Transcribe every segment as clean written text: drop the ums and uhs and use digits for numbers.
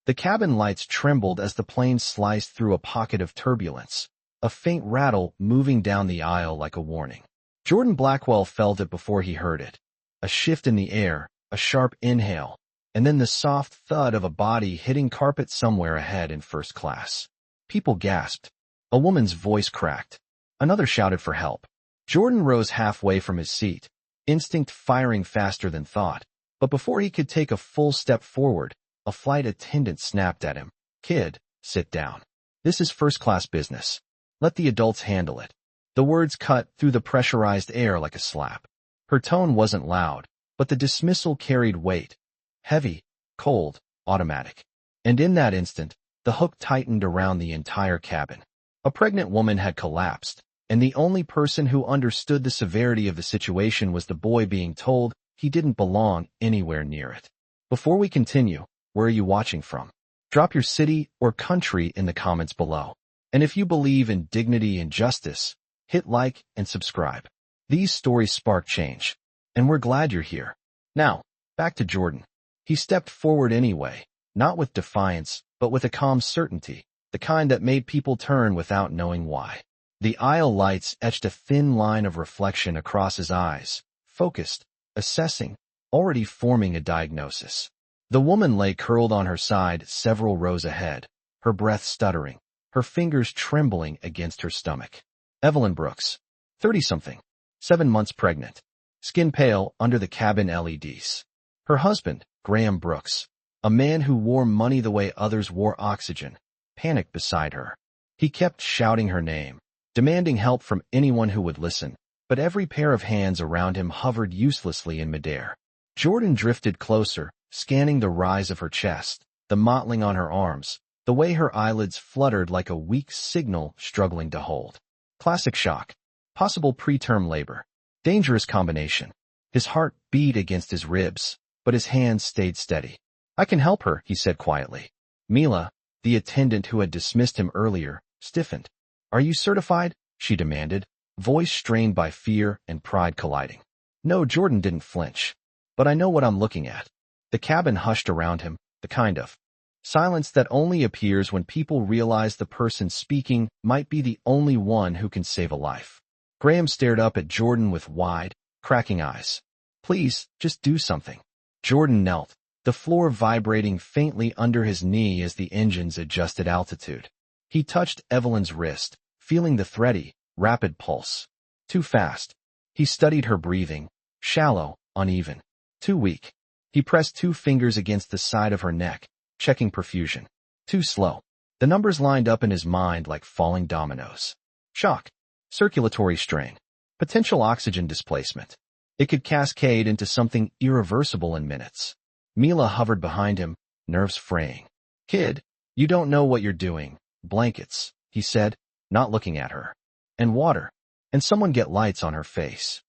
The cabin lights trembled as the plane sliced through a pocket of turbulence, a faint rattle moving down the aisle like a warning. Jordan Blackwell felt it before he heard it. A shift in the air, a sharp inhale, and then the soft thud of a body hitting carpet somewhere ahead in first class. People gasped. A woman's voice cracked. Another shouted for help. Jordan rose halfway from his seat, instinct firing faster than thought. But before he could take a full step forward, a flight attendant snapped at him. "Kid, sit down. This is first-class business. Let the adults handle it." The words cut through the pressurized air like a slap. Her tone wasn't loud, but the dismissal carried weight. Heavy, cold, automatic. And in that instant, the hook tightened around the entire cabin. A pregnant woman had collapsed, and the only person who understood the severity of the situation was the boy being told he didn't belong anywhere near it. Before we continue, where are you watching from? Drop your city or country in the comments below. And if you believe in dignity and justice, hit like and subscribe. These stories spark change, and we're glad you're here. Now, back to Jordan. He stepped forward anyway, not with defiance, but with a calm certainty, the kind that made people turn without knowing why. The aisle lights etched a thin line of reflection across his eyes, focused, assessing, already forming a diagnosis. The woman lay curled on her side several rows ahead, her breath stuttering, her fingers trembling against her stomach. Evelyn Brooks, 30-something, 7 months pregnant, skin pale under the cabin LEDs. Her husband, Graham Brooks, a man who wore money the way others wore oxygen, panicked beside her. He kept shouting her name, demanding help from anyone who would listen, but every pair of hands around him hovered uselessly in midair. Jordan drifted closer, scanning the rise of her chest, the mottling on her arms, the way her eyelids fluttered like a weak signal struggling to hold. Classic shock. Possible preterm labor. Dangerous combination. His heart beat against his ribs, but his hands stayed steady. "I can help her," he said quietly. Mila, the attendant who had dismissed him earlier, stiffened. "Are you certified?" she demanded, voice strained by fear and pride colliding. No, Jordan didn't flinch. "But I know what I'm looking at." The cabin hushed around him, the kind of silence that only appears when people realize the person speaking might be the only one who can save a life. Graham stared up at Jordan with wide, cracking eyes. "Please, just do something." Jordan knelt, the floor vibrating faintly under his knee as the engines adjusted altitude. He touched Evelyn's wrist, feeling the thready, rapid pulse. Too fast. He studied her breathing, shallow, uneven. Too weak. He pressed 2 fingers against the side of her neck, checking perfusion. Too slow. The numbers lined up in his mind like falling dominoes. Shock. Circulatory strain. Potential oxygen displacement. It could cascade into something irreversible in minutes. Mila hovered behind him, nerves fraying. "Kid, you don't know what you're doing. Blankets," he said, not looking at her. "And water. And someone get lights on her face."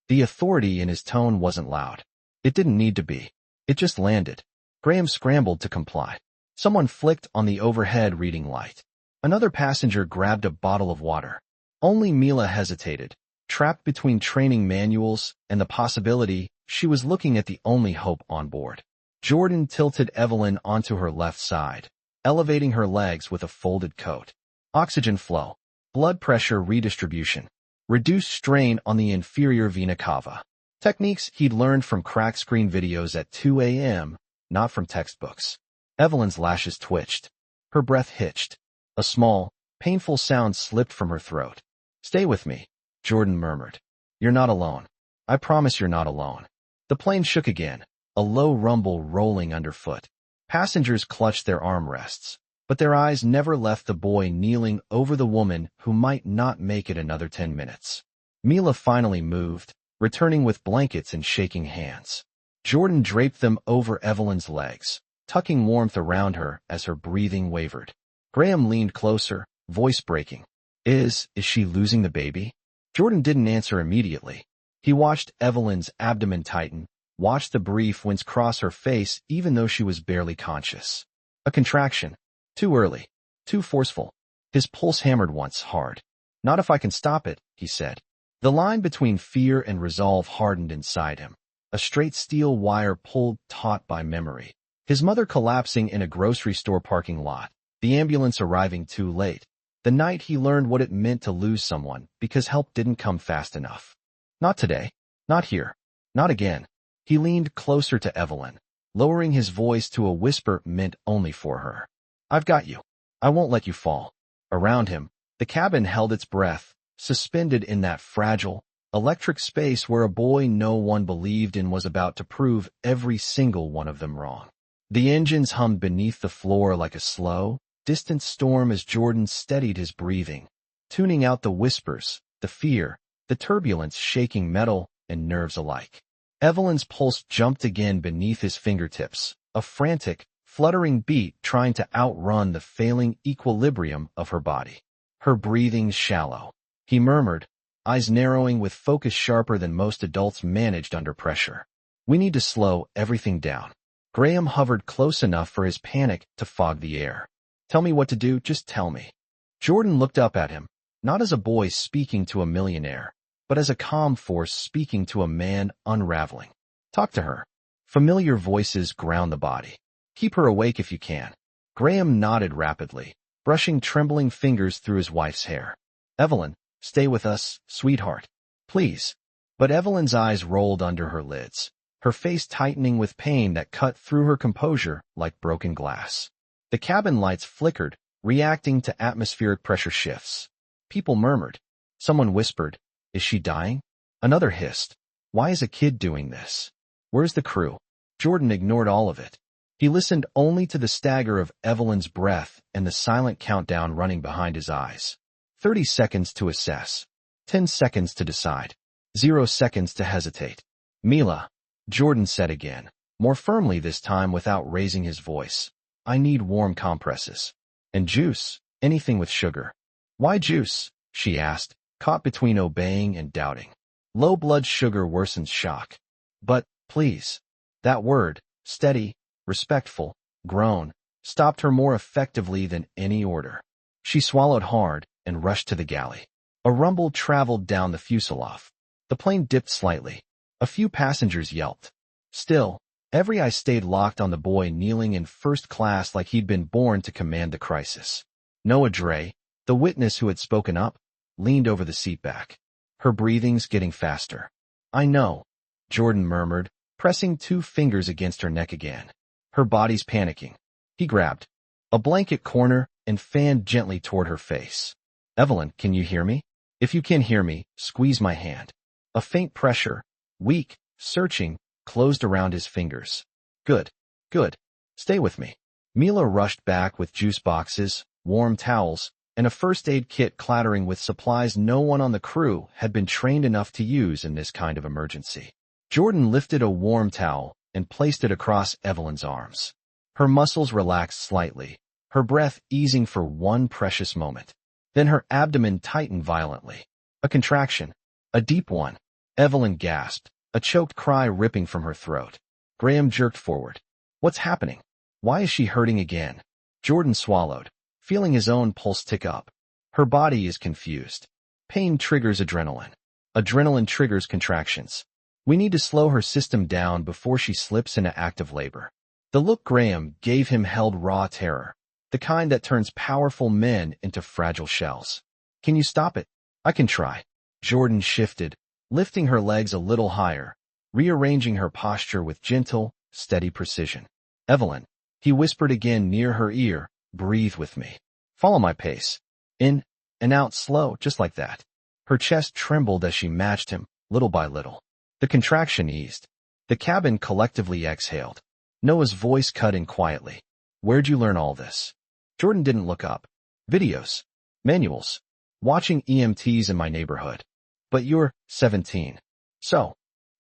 The authority in his tone wasn't loud. It didn't need to be. It just landed. Graham scrambled to comply. Someone flicked on the overhead reading light. Another passenger grabbed a bottle of water. Only Mila hesitated, trapped between training manuals and the possibility she was looking at the only hope on board. Jordan tilted Evelyn onto her left side, elevating her legs with a folded coat. Oxygen flow, blood pressure redistribution, reduced strain on the inferior vena cava. Techniques he'd learned from crack screen videos at 2 a.m., not from textbooks. Evelyn's lashes twitched. Her breath hitched. A small, painful sound slipped from her throat. "Stay with me," Jordan murmured. "You're not alone. I promise you're not alone." The plane shook again, a low rumble rolling underfoot. Passengers clutched their armrests, but their eyes never left the boy kneeling over the woman who might not make it another 10 minutes. Mila finally moved, returning with blankets and shaking hands. Jordan draped them over Evelyn's legs, tucking warmth around her as her breathing wavered. Graham leaned closer, voice breaking. Is she losing the baby?" Jordan didn't answer immediately. He watched Evelyn's abdomen tighten, watched the brief wince cross her face even though she was barely conscious. A contraction. Too early. Too forceful. His pulse hammered once, hard. "Not if I can stop it," he said. The line between fear and resolve hardened inside him, a straight steel wire pulled taut by memory. His mother collapsing in a grocery store parking lot, the ambulance arriving too late. The night he learned what it meant to lose someone because help didn't come fast enough. Not today. Not here. Not again. He leaned closer to Evelyn, lowering his voice to a whisper meant only for her. I've got you. I won't let you fall. Around him, the cabin held its breath, suspended in that fragile, electric space where a boy no one believed in was about to prove every single one of them wrong. The engines hummed beneath the floor like a slow, distant storm as Jordan steadied his breathing, tuning out the whispers, the fear, the turbulence shaking metal and nerves alike. Evelyn's pulse jumped again beneath his fingertips, a frantic, fluttering beat trying to outrun the failing equilibrium of her body. Her breathing shallow. He murmured, eyes narrowing with focus sharper than most adults managed under pressure. We need to slow everything down. Graham hovered close enough for his panic to fog the air. Tell me what to do, just tell me. Jordan looked up at him, not as a boy speaking to a millionaire, but as a calm force speaking to a man unraveling. Talk to her. Familiar voices ground the body. Keep her awake if you can. Graham nodded rapidly, brushing trembling fingers through his wife's hair. Evelyn, stay with us, sweetheart. Please. But Evelyn's eyes rolled under her lids, her face tightening with pain that cut through her composure like broken glass. The cabin lights flickered, reacting to atmospheric pressure shifts. People murmured. Someone whispered, is she dying? Another hissed, why is a kid doing this? Where's the crew? Jordan ignored all of it. He listened only to the stagger of Evelyn's breath and the silent countdown running behind his eyes. 30 seconds to assess. 10 seconds to decide. 0 seconds to hesitate. Mila, Jordan said again, more firmly this time without raising his voice. I need warm compresses. And juice, anything with sugar. Why juice? She asked, caught between obeying and doubting. Low blood sugar worsens shock. But, please. That word, steady, respectful, groan, stopped her more effectively than any order. She swallowed hard and rushed to the galley. A rumble traveled down the fuselage. The plane dipped slightly. A few passengers yelped. Still, every eye stayed locked on the boy kneeling in first class like he'd been born to command the crisis. Noah Dre, the witness who had spoken up, leaned over the seatback. Her breathing's getting faster. I know, Jordan murmured, pressing 2 fingers against her neck again. Her body's panicking. He grabbed a blanket corner and fanned gently toward her face. Evelyn, can you hear me? If you can hear me, squeeze my hand. A faint pressure, weak, searching, closed around his fingers. Good. Good. Stay with me. Mila rushed back with juice boxes, warm towels, and a first aid kit clattering with supplies no one on the crew had been trained enough to use in this kind of emergency. Jordan lifted a warm towel and placed it across Evelyn's arms. Her muscles relaxed slightly, her breath easing for one precious moment. Then her abdomen tightened violently. A contraction. A deep one. Evelyn gasped, a choked cry ripping from her throat. Graham jerked forward. What's happening? Why is she hurting again? Jordan swallowed, feeling his own pulse tick up. Her body is confused. Pain triggers adrenaline. Adrenaline triggers contractions. We need to slow her system down before she slips into active labor. The look Graham gave him held raw terror, the kind that turns powerful men into fragile shells. Can you stop it? I can try. Jordan shifted, lifting her legs a little higher, rearranging her posture with gentle, steady precision. Evelyn, he whispered again near her ear, breathe with me. Follow my pace. In and out slow, just like that. Her chest trembled as she matched him, little by little. The contraction eased. The cabin collectively exhaled. Noah's voice cut in quietly. Where'd you learn all this? Jordan didn't look up. Videos. Manuals. Watching EMTs in my neighborhood. But you're 17. So.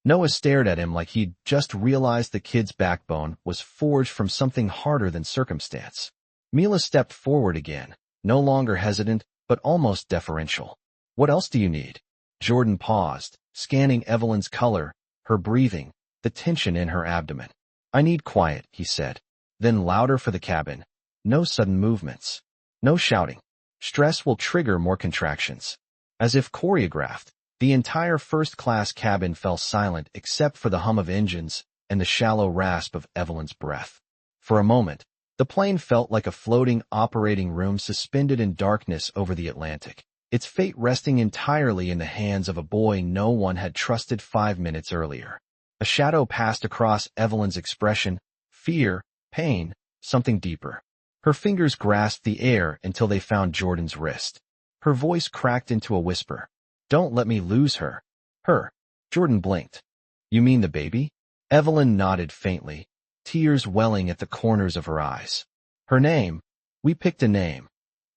Noah stared at him like he'd just realized the kid's backbone was forged from something harder than circumstance. Mila stepped forward again, no longer hesitant, but almost deferential. What else do you need? Jordan paused, scanning Evelyn's color, her breathing, the tension in her abdomen. I need quiet, he said. Then louder for the cabin. No sudden movements. No shouting. Stress will trigger more contractions. As if choreographed, the entire first-class cabin fell silent except for the hum of engines and the shallow rasp of Evelyn's breath. For a moment, the plane felt like a floating operating room suspended in darkness over the Atlantic, its fate resting entirely in the hands of a boy no one had trusted 5 minutes earlier. A shadow passed across Evelyn's expression, fear, pain, something deeper. Her fingers grasped the air until they found Jordan's wrist. Her voice cracked into a whisper. "Don't let me lose her." Her. Jordan blinked. "You mean the baby?" Evelyn nodded faintly, tears welling at the corners of her eyes. "Her name. We picked a name."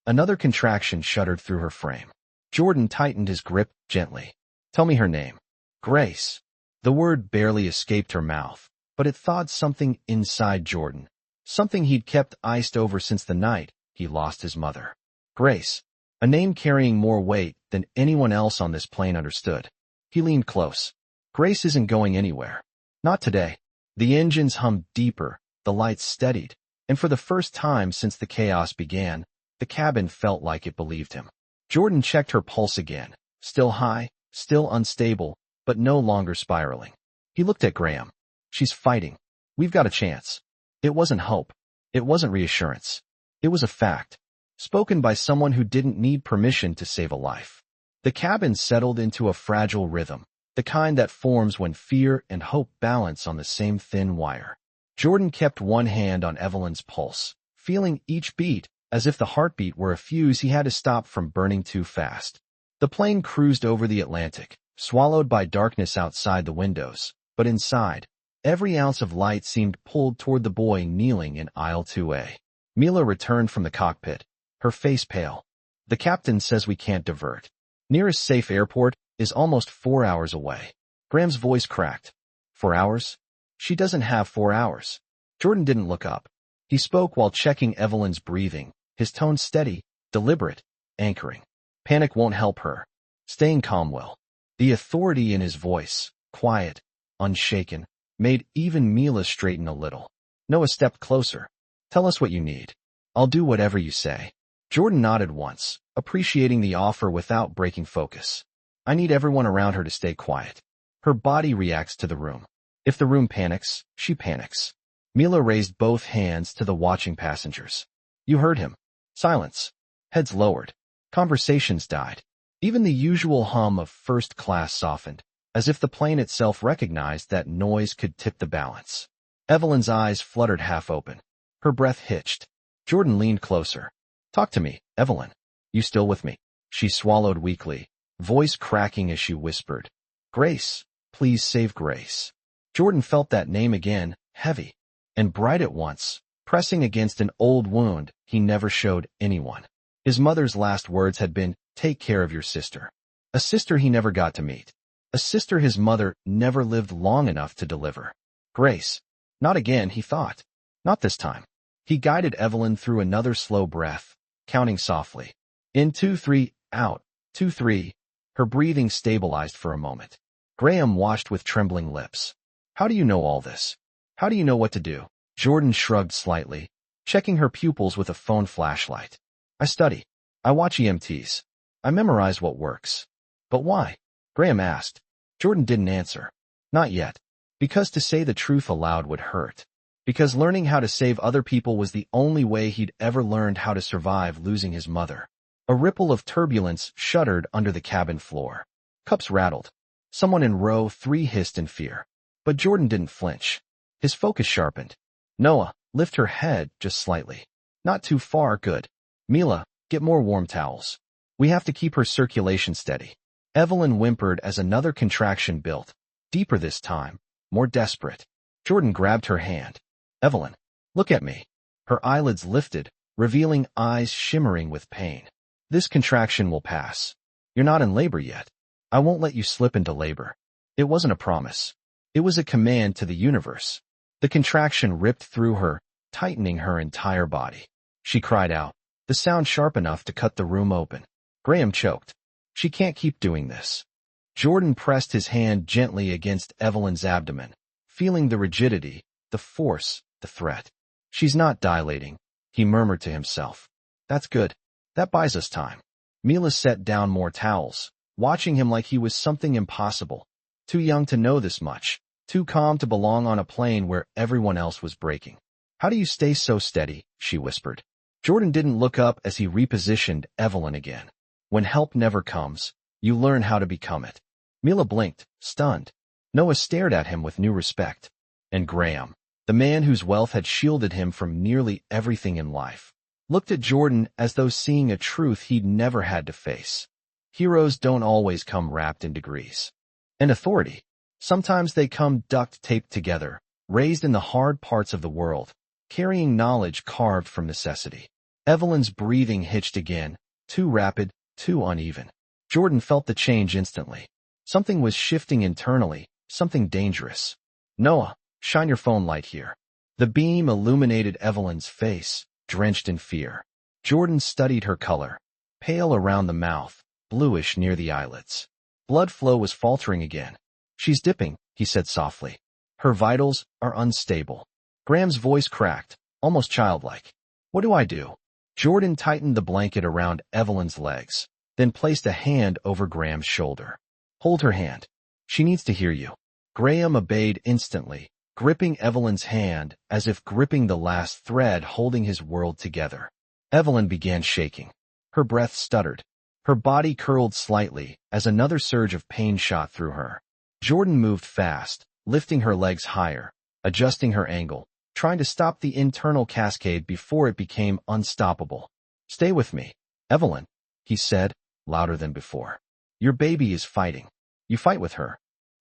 Another contraction shuddered through her frame. Jordan tightened his grip gently. "Tell me her name." "Grace." The word barely escaped her mouth, but it thawed something inside Jordan, something he'd kept iced over since the night he lost his mother. Grace. A name carrying more weight than anyone else on this plane understood. He leaned close. "Grace isn't going anywhere. Not today." The engines hummed deeper, the lights steadied, and for the first time since the chaos began, the cabin felt like it believed him. Jordan checked her pulse again, still high, still unstable, but no longer spiraling. He looked at Graham. "She's fighting. We've got a chance." It wasn't hope. It wasn't reassurance. It was a fact, spoken by someone who didn't need permission to save a life. The cabin settled into a fragile rhythm, the kind that forms when fear and hope balance on the same thin wire. Jordan kept one hand on Evelyn's pulse, feeling each beat as if the heartbeat were a fuse he had to stop from burning too fast. The plane cruised over the Atlantic, swallowed by darkness outside the windows, but inside, every ounce of light seemed pulled toward the boy kneeling in aisle 2A. Mila returned from the cockpit, her face pale. "The captain says we can't divert. Nearest safe airport is almost 4 hours away." Graham's voice cracked. 4 hours? She doesn't have 4 hours. Jordan didn't look up. He spoke while checking Evelyn's breathing, his tone steady, deliberate, anchoring. "Panic won't help her. Staying calm will." The authority in his voice, quiet, unshaken, made even Mila straighten a little. Noah stepped closer. "Tell us what you need. I'll do whatever you say." Jordan nodded once, appreciating the offer without breaking focus. "I need everyone around her to stay quiet. Her body reacts to the room. If the room panics, she panics." Mila raised both hands to the watching passengers. "You heard him." Silence. Heads lowered. Conversations died. Even the usual hum of first class softened, as if the plane itself recognized that noise could tip the balance. Evelyn's eyes fluttered half open. Her breath hitched. Jordan leaned closer. "Talk to me, Evelyn. You still with me?" She swallowed weakly, voice cracking as she whispered. "Grace, please save Grace." Jordan felt that name again, heavy and bright at once, pressing against an old wound he never showed anyone. His mother's last words had been, "Take care of your sister." A sister he never got to meet. A sister his mother never lived long enough to deliver. Grace. Not again, he thought. Not this time. He guided Evelyn through another slow breath, counting softly. In 2, 3, out, 2, 3. Her breathing stabilized for a moment. Graham watched with trembling lips. "How do you know all this? How do you know what to do?" Jordan shrugged slightly, checking her pupils with a phone flashlight. "I study. I watch EMTs. I memorize what works." "But why?" Graham asked. Jordan didn't answer. Not yet. Because to say the truth aloud would hurt. Because learning how to save other people was the only way he'd ever learned how to survive losing his mother. A ripple of turbulence shuddered under the cabin floor. Cups rattled. Someone in row 3 hissed in fear. But Jordan didn't flinch. His focus sharpened. "Noah, lift her head just slightly. Not too far, good. Mila, get more warm towels. We have to keep her circulation steady." Evelyn whimpered as another contraction built, deeper this time, more desperate. Jordan grabbed her hand. "Evelyn, look at me." Her eyelids lifted, revealing eyes shimmering with pain. "This contraction will pass. You're not in labor yet. I won't let you slip into labor." It wasn't a promise. It was a command to the universe. The contraction ripped through her, tightening her entire body. She cried out, the sound sharp enough to cut the room open. Graham choked. "She can't keep doing this." Jordan pressed his hand gently against Evelyn's abdomen, feeling the rigidity, the force, the threat. "She's not dilating," he murmured to himself. "That's good. That buys us time." Mila set down more towels, watching him like he was something impossible. Too young to know this much, too calm to belong on a plane where everyone else was breaking. How do you stay so steady? She whispered. Jordan didn't look up as he repositioned Evelyn again. When help never comes, you learn how to become it. Mila blinked, stunned. Noah stared at him with new respect. And Graham, the man whose wealth had shielded him from nearly everything in life, looked at Jordan as though seeing a truth he'd never had to face. Heroes don't always come wrapped in degrees and authority. Sometimes they come duct-taped together, raised in the hard parts of the world, carrying knowledge carved from necessity. Evelyn's breathing hitched again, too rapid, too uneven. Jordan felt the change instantly. Something was shifting internally, something dangerous. Noah, shine your phone light here. The beam illuminated Evelyn's face, drenched in fear. Jordan studied her color, pale around the mouth, bluish near the eyelids. Blood flow was faltering again. She's dipping, he said softly. Her vitals are unstable. Graham's voice cracked, almost childlike. What do I do? Jordan tightened the blanket around Evelyn's legs, then placed a hand over Graham's shoulder. Hold her hand. She needs to hear you. Graham obeyed instantly, gripping Evelyn's hand as if gripping the last thread holding his world together. Evelyn began shaking. Her breath stuttered. Her body curled slightly as another surge of pain shot through her. Jordan moved fast, lifting her legs higher, adjusting her angle, trying to stop the internal cascade before it became unstoppable. Stay with me, Evelyn, he said, louder than before. Your baby is fighting. You fight with her.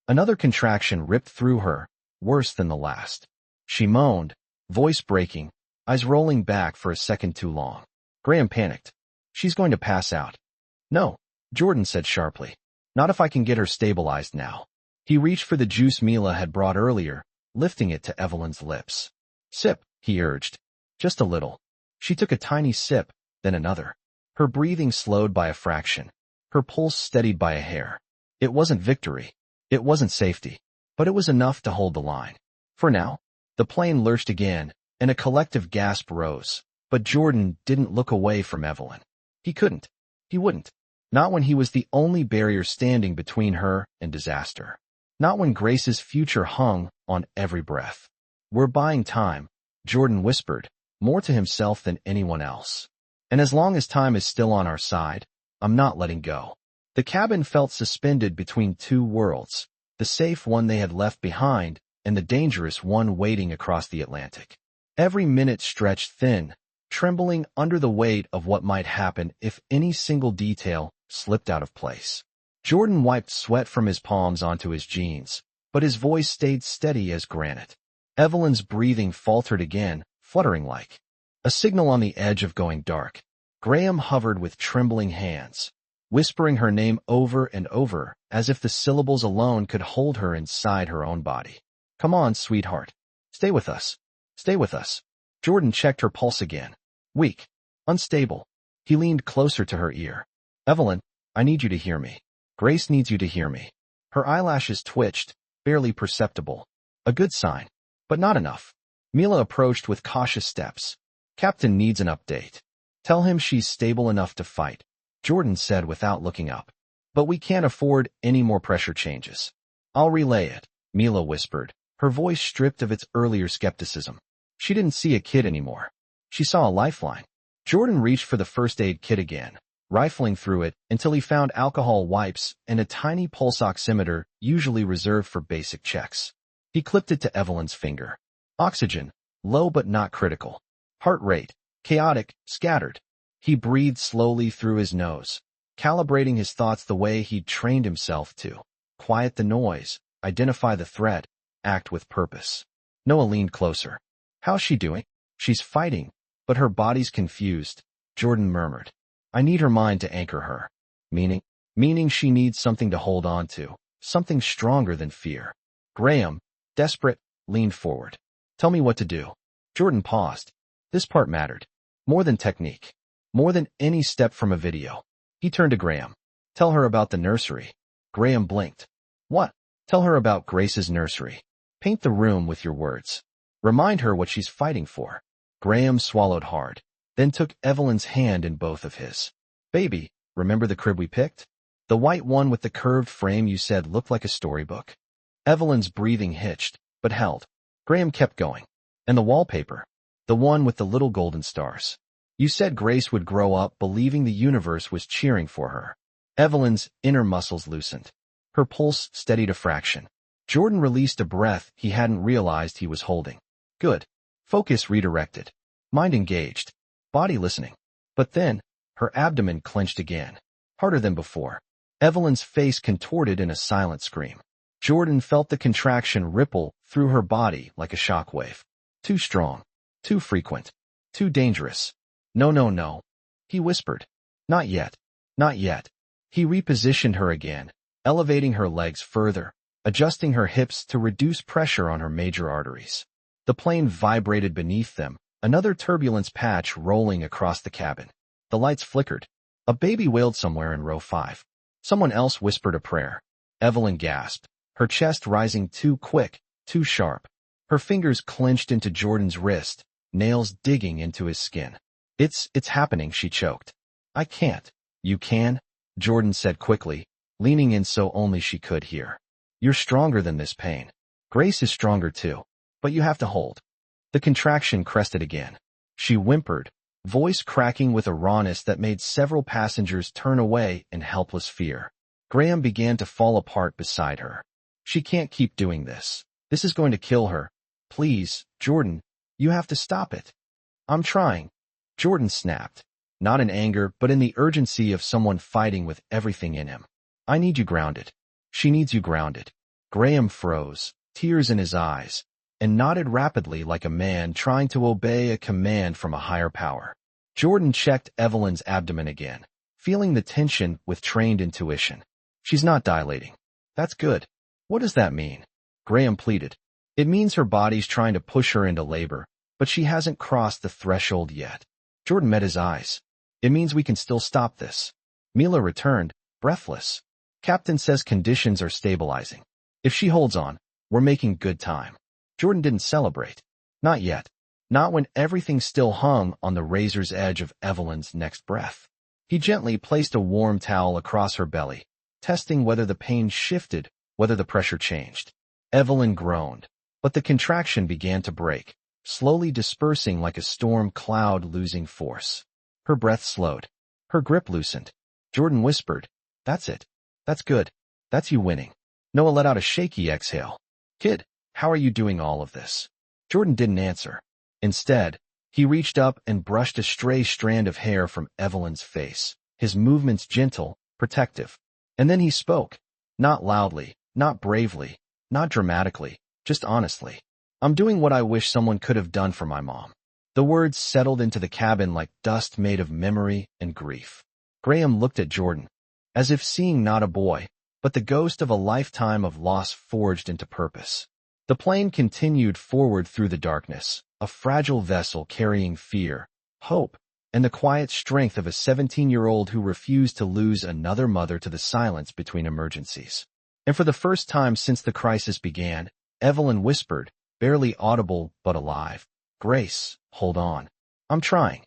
Another contraction ripped through her, worse than the last. She moaned, voice breaking, eyes rolling back for a second too long. Graham panicked. She's going to pass out. No, Jordan said sharply. Not if I can get her stabilized now. He reached for the juice Mila had brought earlier, lifting it to Evelyn's lips. Sip, he urged. Just a little. She took a tiny sip, then another. Her breathing slowed by a fraction. Her pulse steadied by a hair. It wasn't victory. It wasn't safety. But it was enough to hold the line. For now, the plane lurched again, and a collective gasp rose. But Jordan didn't look away from Evelyn. He couldn't. He wouldn't. Not when he was the only barrier standing between her and disaster. Not when Grace's future hung on every breath. We're buying time, Jordan whispered, more to himself than anyone else. And as long as time is still on our side, I'm not letting go. The cabin felt suspended between two worlds, the safe one they had left behind and the dangerous one waiting across the Atlantic. Every minute stretched thin, trembling under the weight of what might happen if any single detail slipped out of place. Jordan wiped sweat from his palms onto his jeans, but his voice stayed steady as granite. Evelyn's breathing faltered again, fluttering like a signal on the edge of going dark. Graham hovered with trembling hands, whispering her name over and over, as if the syllables alone could hold her inside her own body. Come on, sweetheart. Stay with us. Stay with us. Jordan checked her pulse again. Weak. Unstable. He leaned closer to her ear. Evelyn, I need you to hear me. Grace needs you to hear me. Her eyelashes twitched, barely perceptible. A good sign, but not enough. Mila approached with cautious steps. Captain needs an update. Tell him she's stable enough to fight, Jordan said without looking up. But we can't afford any more pressure changes. I'll relay it, Mila whispered, her voice stripped of its earlier skepticism. She didn't see a kid anymore. She saw a lifeline. Jordan reached for the first aid kit again, rifling through it until he found alcohol wipes and a tiny pulse oximeter usually reserved for basic checks. He clipped it to Evelyn's finger. Oxygen, low but not critical. Heart rate, chaotic, scattered. He breathed slowly through his nose, calibrating his thoughts the way he'd trained himself to. Quiet the noise, identify the threat, act with purpose. Noah leaned closer. How's she doing? She's fighting, but her body's confused, Jordan murmured. I need her mind to anchor her. Meaning she needs something to hold on to, something stronger than fear. Graham, desperate, leaned forward. Tell me what to do. Jordan paused. This part mattered. More than technique. More than any step from a video. He turned to Graham. Tell her about the nursery. Graham blinked. What? Tell her about Grace's nursery. Paint the room with your words. Remind her what she's fighting for. Graham swallowed hard, then took Evelyn's hand in both of his. Baby, remember the crib we picked? The white one with the curved frame you said looked like a storybook? Evelyn's breathing hitched, but held. Graham kept going. And the wallpaper. The one with the little golden stars. You said Grace would grow up believing the universe was cheering for her. Evelyn's inner muscles loosened. Her pulse steadied a fraction. Jordan released a breath he hadn't realized he was holding. Good. Focus redirected. Mind engaged. Body listening. But then, her abdomen clenched again. Harder than before. Evelyn's face contorted in a silent scream. Jordan felt the contraction ripple through her body like a shockwave. Too strong. Too frequent. Too dangerous. No, no, no. He whispered. Not yet. Not yet. He repositioned her again, elevating her legs further, adjusting her hips to reduce pressure on her major arteries. The plane vibrated beneath them, another turbulence patch rolling across the cabin. The lights flickered. A baby wailed somewhere in row 5. Someone else whispered a prayer. Evelyn gasped, her chest rising too quick, too sharp. Her fingers clenched into Jordan's wrist, nails digging into his skin. It's happening, she choked. I can't. You can? Jordan said quickly, leaning in so only she could hear. You're stronger than this pain. Grace is stronger too. But you have to hold. The contraction crested again. She whimpered, voice cracking with a rawness that made several passengers turn away in helpless fear. Graham began to fall apart beside her. She can't keep doing this. This is going to kill her. Please, Jordan, you have to stop it. I'm trying. Jordan snapped, not in anger but in the urgency of someone fighting with everything in him. I need you grounded. She needs you grounded. Graham froze, tears in his eyes, and nodded rapidly like a man trying to obey a command from a higher power. Jordan checked Evelyn's abdomen again, feeling the tension with trained intuition. She's not dilating. That's good. What does that mean? Graham pleaded. It means her body's trying to push her into labor, but she hasn't crossed the threshold yet. Jordan met his eyes. It means we can still stop this. Mila returned, breathless. Captain says conditions are stabilizing. If she holds on, we're making good time. Jordan didn't celebrate. Not yet. Not when everything still hung on the razor's edge of Evelyn's next breath. He gently placed a warm towel across her belly, testing whether the pain shifted, whether the pressure changed. Evelyn groaned, but the contraction began to break, slowly dispersing like a storm cloud losing force. Her breath slowed. Her grip loosened. Jordan whispered, That's it. That's good. That's you winning. Noah let out a shaky exhale. Kid, how are you doing all of this? Jordan didn't answer. Instead, he reached up and brushed a stray strand of hair from Evelyn's face, his movements gentle, protective. And then he spoke. Not loudly, not bravely, not dramatically, just honestly. I'm doing what I wish someone could have done for my mom. The words settled into the cabin like dust made of memory and grief. Graham looked at Jordan, as if seeing not a boy, but the ghost of a lifetime of loss forged into purpose. The plane continued forward through the darkness, a fragile vessel carrying fear, hope, and the quiet strength of a 17-year-old who refused to lose another mother to the silence between emergencies. And for the first time since the crisis began, Evelyn whispered, barely audible but alive, Grace, hold on. I'm trying.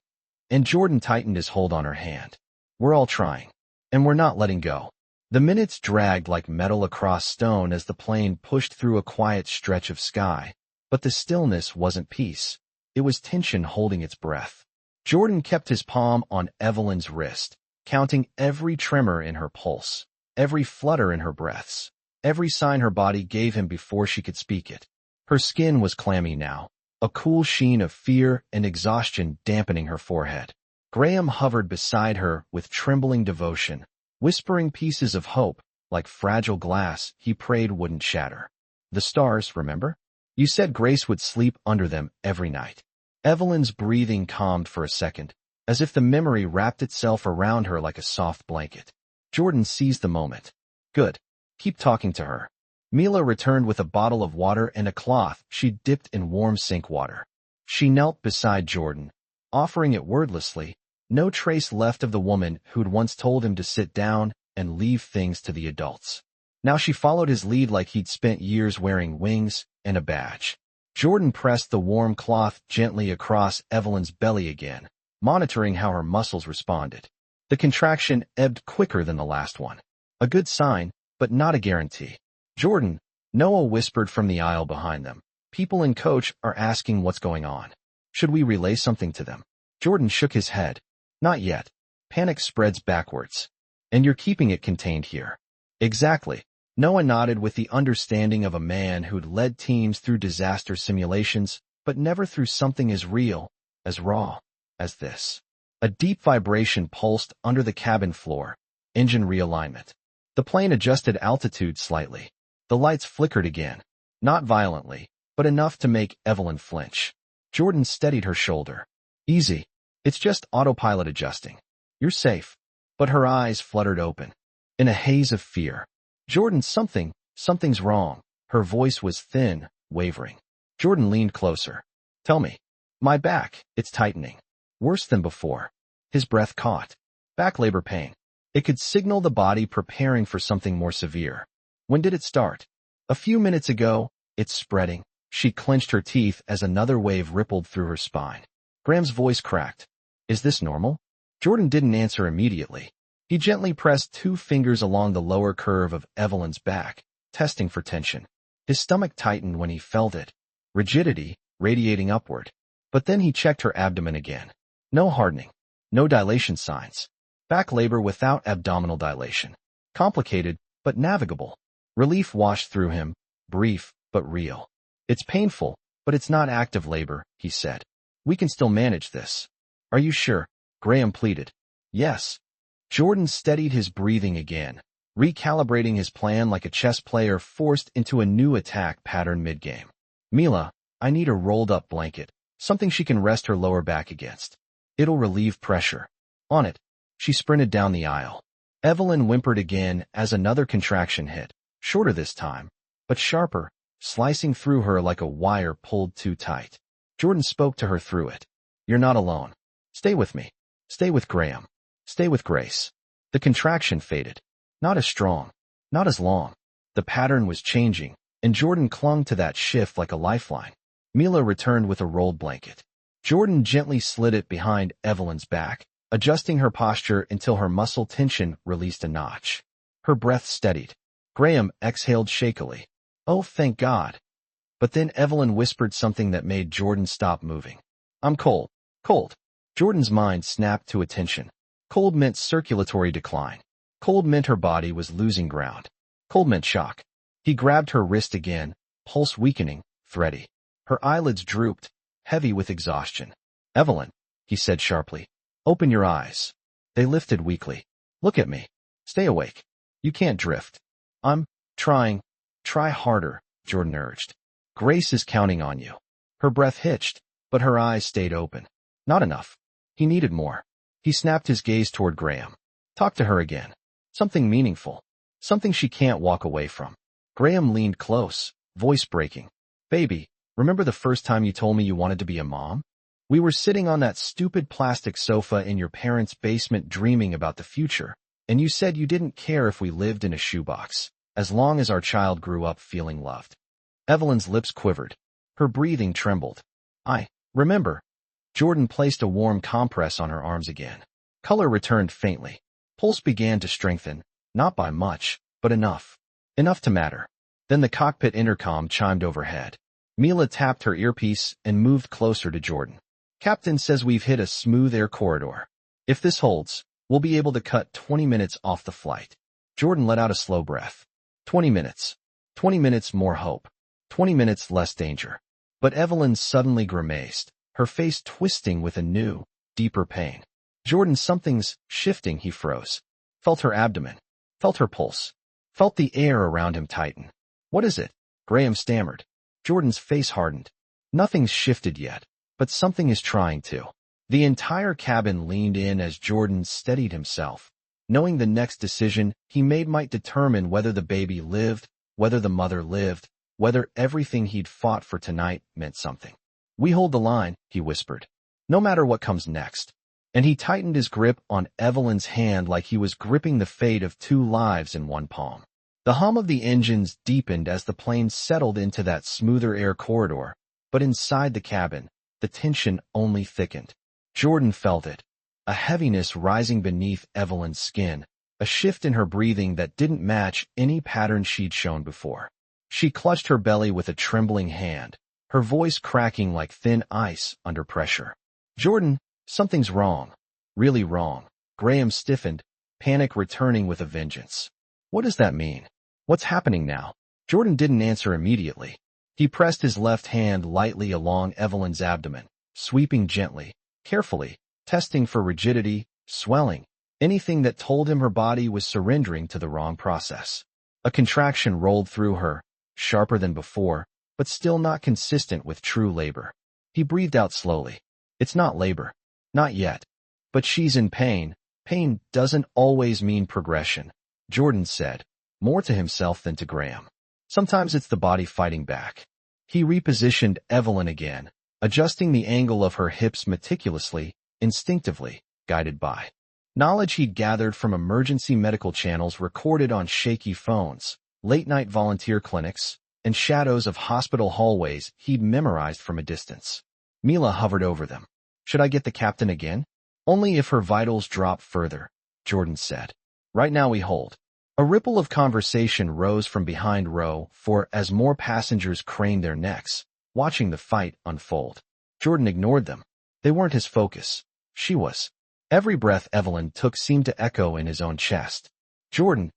And Jordan tightened his hold on her hand. We're all trying. And we're not letting go. The minutes dragged like metal across stone as the plane pushed through a quiet stretch of sky. But the stillness wasn't peace. It was tension holding its breath. Jordan kept his palm on Evelyn's wrist, counting every tremor in her pulse, every flutter in her breaths, every sign her body gave him before she could speak it. Her skin was clammy now, a cool sheen of fear and exhaustion dampening her forehead. Graham hovered beside her with trembling devotion, whispering pieces of hope, like fragile glass he prayed wouldn't shatter. The stars, remember? You said Grace would sleep under them every night. Evelyn's breathing calmed for a second, as if the memory wrapped itself around her like a soft blanket. Jordan seized the moment. Good. Keep talking to her. Mila returned with a bottle of water and a cloth she'd dipped in warm sink water. She knelt beside Jordan, offering it wordlessly, no trace left of the woman who'd once told him to sit down and leave things to the adults. Now she followed his lead like he'd spent years wearing wings and a badge. Jordan pressed the warm cloth gently across Evelyn's belly again, monitoring how her muscles responded. The contraction ebbed quicker than the last one. A good sign, but not a guarantee. Jordan, Noah whispered from the aisle behind them. People in coach are asking what's going on. Should we relay something to them? Jordan shook his head. Not yet. Panic spreads backwards. And you're keeping it contained here. Exactly. Noah nodded with the understanding of a man who'd led teams through disaster simulations, but never through something as real, as raw, as this. A deep vibration pulsed under the cabin floor. Engine realignment. The plane adjusted altitude slightly. The lights flickered again. Not violently, but enough to make Evelyn flinch. Jordan steadied her shoulder. Easy. It's just autopilot adjusting. You're safe. But her eyes fluttered open. In a haze of fear. Jordan, something's wrong. Her voice was thin, wavering. Jordan leaned closer. Tell me. My back, it's tightening. Worse than before. His breath caught. Back labor pain. It could signal the body preparing for something more severe. When did it start? A few minutes ago. It's spreading. She clenched her teeth as another wave rippled through her spine. Graham's voice cracked. Is this normal? Jordan didn't answer immediately. He gently pressed 2 fingers along the lower curve of Evelyn's back, testing for tension. His stomach tightened when he felt it. Rigidity, radiating upward. But then he checked her abdomen again. No hardening. No dilation signs. Back labor without abdominal dilation. Complicated, but navigable. Relief washed through him, brief, but real. It's painful, but it's not active labor, he said. We can still manage this. Are you sure? Graham pleaded. Yes. Jordan steadied his breathing again, recalibrating his plan like a chess player forced into a new attack pattern mid-game. Mila, I need a rolled-up blanket, something she can rest her lower back against. It'll relieve pressure. On it. She sprinted down the aisle. Evelyn whimpered again as another contraction hit, shorter this time, but sharper, slicing through her like a wire pulled too tight. Jordan spoke to her through it. You're not alone. Stay with me. Stay with Graham. Stay with Grace. The contraction faded. Not as strong. Not as long. The pattern was changing, and Jordan clung to that shift like a lifeline. Mila returned with a rolled blanket. Jordan gently slid it behind Evelyn's back, adjusting her posture until her muscle tension released a notch. Her breath steadied. Graham exhaled shakily. Oh, thank God. But then Evelyn whispered something that made Jordan stop moving. I'm cold. Cold. Jordan's mind snapped to attention. Cold meant circulatory decline. Cold meant her body was losing ground. Cold meant shock. He grabbed her wrist again, pulse weakening, thready. Her eyelids drooped, heavy with exhaustion. Evelyn, he said sharply. Open your eyes. They lifted weakly. Look at me. Stay awake. You can't drift. I'm trying. Try harder, Jordan urged. Grace is counting on you. Her breath hitched, but her eyes stayed open. Not enough. He needed more. He snapped his gaze toward Graham. Talk to her again. Something meaningful. Something she can't walk away from. Graham leaned close, voice breaking. Baby, remember the first time you told me you wanted to be a mom? We were sitting on that stupid plastic sofa in your parents' basement dreaming about the future, and you said you didn't care if we lived in a shoebox, as long as our child grew up feeling loved. Evelyn's lips quivered. Her breathing trembled. I remember. Jordan placed a warm compress on her arms again. Color returned faintly. Pulse began to strengthen, not by much, but enough. Enough to matter. Then the cockpit intercom chimed overhead. Mila tapped her earpiece and moved closer to Jordan. Captain says we've hit a smooth air corridor. If this holds, we'll be able to cut 20 minutes off the flight. Jordan let out a slow breath. 20 minutes. 20 minutes more hope. 20 minutes less danger. But Evelyn suddenly grimaced, her face twisting with a new, deeper pain. Jordan, something's shifting, he froze. Felt her abdomen. Felt her pulse. Felt the air around him tighten. What is it? Graham stammered. Jordan's face hardened. Nothing's shifted yet, but something is trying to. The entire cabin leaned in as Jordan steadied himself, knowing the next decision he made might determine whether the baby lived, whether the mother lived, whether everything he'd fought for tonight meant something. We hold the line, he whispered. No matter what comes next. And he tightened his grip on Evelyn's hand like he was gripping the fate of 2 lives in one palm. The hum of the engines deepened as the plane settled into that smoother air corridor, but inside the cabin, the tension only thickened. Jordan felt it. A heaviness rising beneath Evelyn's skin, a shift in her breathing that didn't match any pattern she'd shown before. She clutched her belly with a trembling hand, her voice cracking like thin ice under pressure. "Jordan, something's wrong. Really wrong." Graham stiffened, panic returning with a vengeance. "What does that mean? What's happening now?" Jordan didn't answer immediately. He pressed his left hand lightly along Evelyn's abdomen, sweeping gently, carefully, testing for rigidity, swelling, anything that told him her body was surrendering to the wrong process. A contraction rolled through her, sharper than before, but still not consistent with true labor. He breathed out slowly. "It's not labor. Not yet. But she's in pain. Pain doesn't always mean progression," Jordan said, more to himself than to Graham. "Sometimes it's the body fighting back." He repositioned Evelyn again, adjusting the angle of her hips meticulously, instinctively, guided by knowledge he'd gathered from emergency medical channels recorded on shaky phones, late-night volunteer clinics, and shadows of hospital hallways he'd memorized from a distance. Mila hovered over them. "Should I get the captain again?" "Only if her vitals drop further," Jordan said. "Right now we hold." A ripple of conversation rose from behind row 4 as more passengers craned their necks, watching the fight unfold. Jordan ignored them. They weren't his focus. She was. Every breath Evelyn took seemed to echo in his own chest. "Jordan,"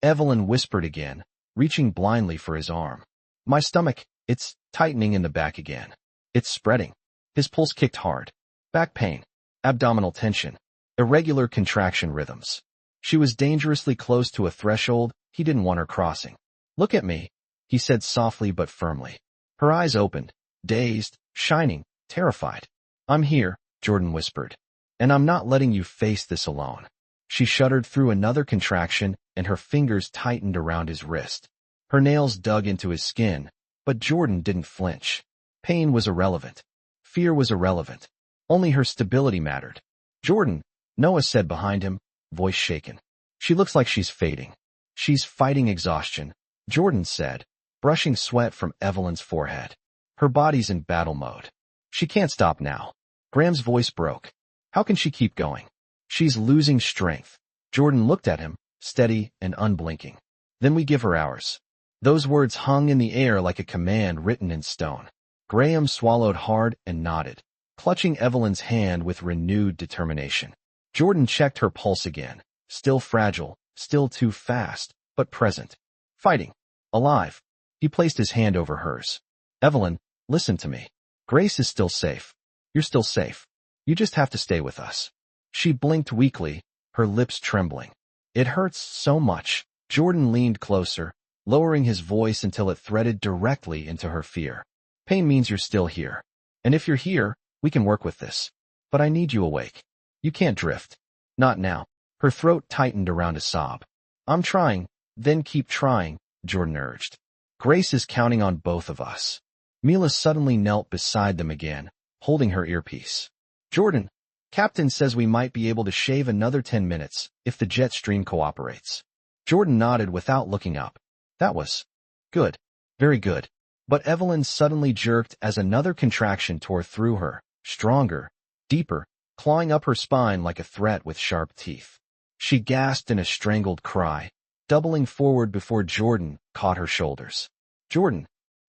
Evelyn whispered again, reaching blindly for his arm. "My stomach, it's tightening in the back again. It's spreading." His pulse kicked hard. Back pain, abdominal tension, irregular contraction rhythms. She was dangerously close to a threshold he didn't want her crossing. "Look at me," he said softly but firmly. Her eyes opened, dazed, shining, terrified. "I'm here," Jordan whispered. "And I'm not letting you face this alone." She shuddered through another contraction, and her fingers tightened around his wrist. Her nails dug into his skin, but Jordan didn't flinch. Pain was irrelevant. Fear was irrelevant. Only her stability mattered. "Jordan," Noah said behind him, voice shaken. "She looks like she's fading." "She's fighting exhaustion," Jordan said, brushing sweat from Evelyn's forehead. "Her body's in battle mode. She can't stop now." Graham's voice broke. "How can she keep going?" "She's losing strength." Jordan looked at him, steady and unblinking. "Then we give her ours." Those words hung in the air like a command written in stone. Graham swallowed hard and nodded, clutching Evelyn's hand with renewed determination. Jordan checked her pulse again, still fragile, still too fast, but present. Fighting. Alive. He placed his hand over hers. "Evelyn, listen to me. Grace is still safe. You're still safe. You just have to stay with us." She blinked weakly, her lips trembling. "It hurts so much." Jordan leaned closer, lowering his voice until it threaded directly into her fear. "Pain means you're still here. And if you're here, we can work with this. But I need you awake. You can't drift. Not now." Her throat tightened around a sob. "I'm trying, then keep trying," Jordan urged. "Grace is counting on both of us." Mila suddenly knelt beside them again, holding her earpiece. "Jordan, Captain says we might be able to shave another 10 minutes if the jet stream cooperates." Jordan nodded without looking up. "That was good. Very good." But Evelyn suddenly jerked as another contraction tore through her, stronger, deeper, clawing up her spine like a threat with sharp teeth. She gasped in a strangled cry, doubling forward before Jordan caught her shoulders. "Jordan!"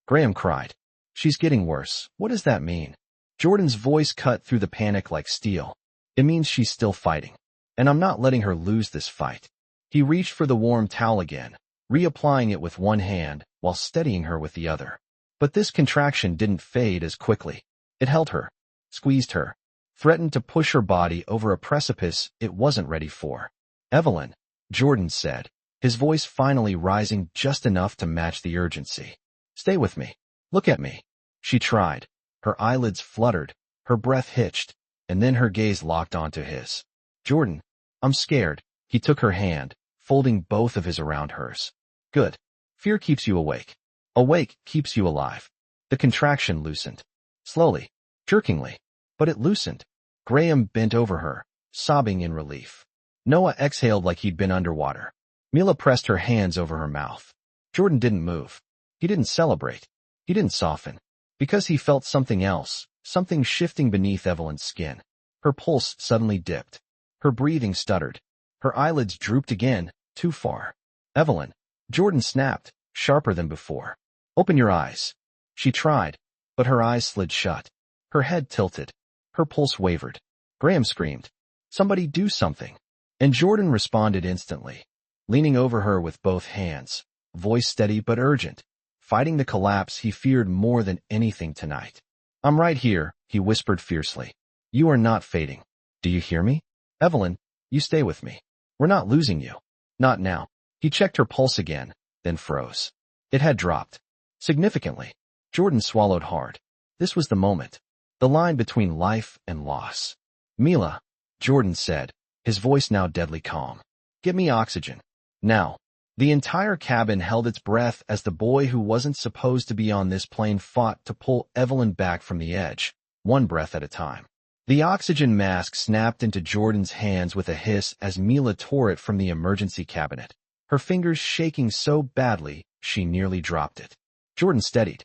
Graham cried. "She's getting worse. What does that mean?" Jordan's voice cut through the panic like steel. "It means she's still fighting. And I'm not letting her lose this fight." He reached for the warm towel again, reapplying it with one hand while steadying her with the other. But this contraction didn't fade as quickly. It held her, squeezed her, threatened to push her body over a precipice it wasn't ready for. "Evelyn," Jordan said, his voice finally rising just enough to match the urgency. "Stay with me. Look at me." She tried. Her eyelids fluttered, her breath hitched, and then her gaze locked onto his. "Jordan, I'm scared." He took her hand, folding both of his around hers. "Good. Fear keeps you awake. Awake keeps you alive." The contraction loosened. Slowly, jerkingly, but it loosened. Graham bent over her, sobbing in relief. Noah exhaled like he'd been underwater. Mila pressed her hands over her mouth. Jordan didn't move. He didn't celebrate. He didn't soften. Because he felt something else, something shifting beneath Evelyn's skin. Her pulse suddenly dipped. Her breathing stuttered. Her eyelids drooped again, too far. "Evelyn," Jordan snapped, sharper than before. "Open your eyes." She tried, but her eyes slid shut. Her head tilted. Her pulse wavered. Graham screamed, "Somebody do something!" And Jordan responded instantly, leaning over her with both hands, voice steady but urgent, fighting the collapse he feared more than anything tonight. "I'm right here," he whispered fiercely. "You are not fading. Do you hear me? Evelyn, you stay with me. We're not losing you. Not now." He checked her pulse again, then froze. It had dropped. Significantly. Jordan swallowed hard. This was the moment. The line between life and loss. "Mila," Jordan said, his voice now deadly calm. "Get me oxygen. Now." The entire cabin held its breath as the boy who wasn't supposed to be on this plane fought to pull Evelyn back from the edge, one breath at a time. The oxygen mask snapped into Jordan's hands with a hiss as Mila tore it from the emergency cabinet, her fingers shaking so badly she nearly dropped it. Jordan steadied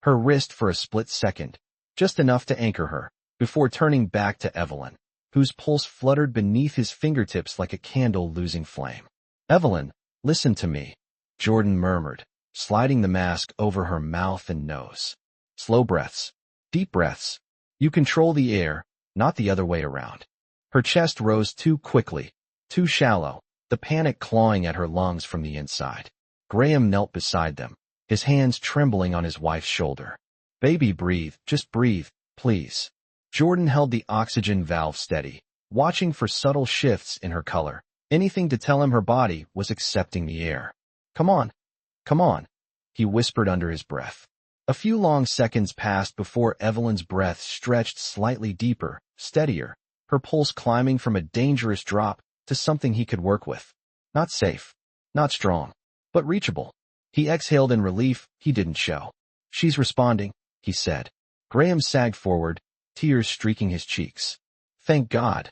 her wrist for a split second, just enough to anchor her, before turning back to Evelyn, whose pulse fluttered beneath his fingertips like a candle losing flame. "Evelyn, listen to me," Jordan murmured, sliding the mask over her mouth and nose. "Slow breaths. Deep breaths. You control the air, not the other way around." Her chest rose too quickly, too shallow, the panic clawing at her lungs from the inside. Graham knelt beside them, his hands trembling on his wife's shoulder. "Baby, breathe, just breathe, please." Jordan held the oxygen valve steady, watching for subtle shifts in her color, anything to tell him her body was accepting the air. Come on," he whispered under his breath. A few long seconds passed before Evelyn's breath stretched slightly deeper, steadier, her pulse climbing from a dangerous drop to something he could work with. Not safe, not strong, but reachable. He exhaled in relief he didn't show. "She's responding," he said. Graham sagged forward, tears streaking his cheeks. Thank God.